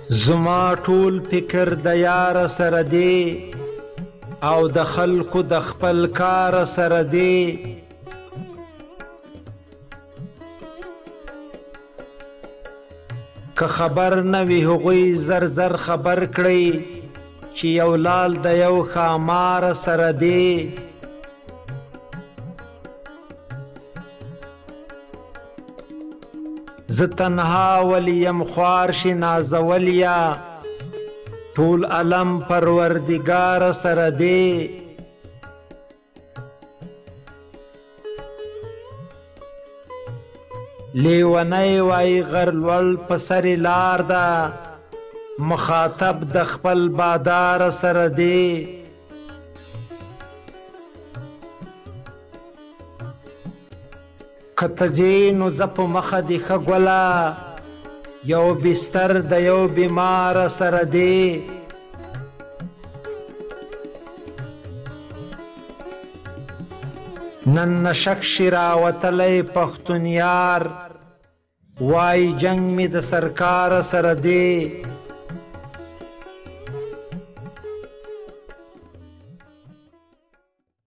زما ټول فکر د یار سره دی او د خلکو د خپل کار سره دی که خبر نه وي هغوی زر زر خبر کړئ چې یو لال د یو ښامار سره دی زه تنها ولیم خوار شي نازولیا ټول علم پروردګار سره دی لیونی وای غر لوړ په سر لار ده مخاطب د خپل بادار سره دی که ته ځې نو زه په مخه دې ښه ګوله یو بستر د یو بیمار سره دی نن نشک شي راوتلی پښتون یار وای جنگ می د سرکار سره دی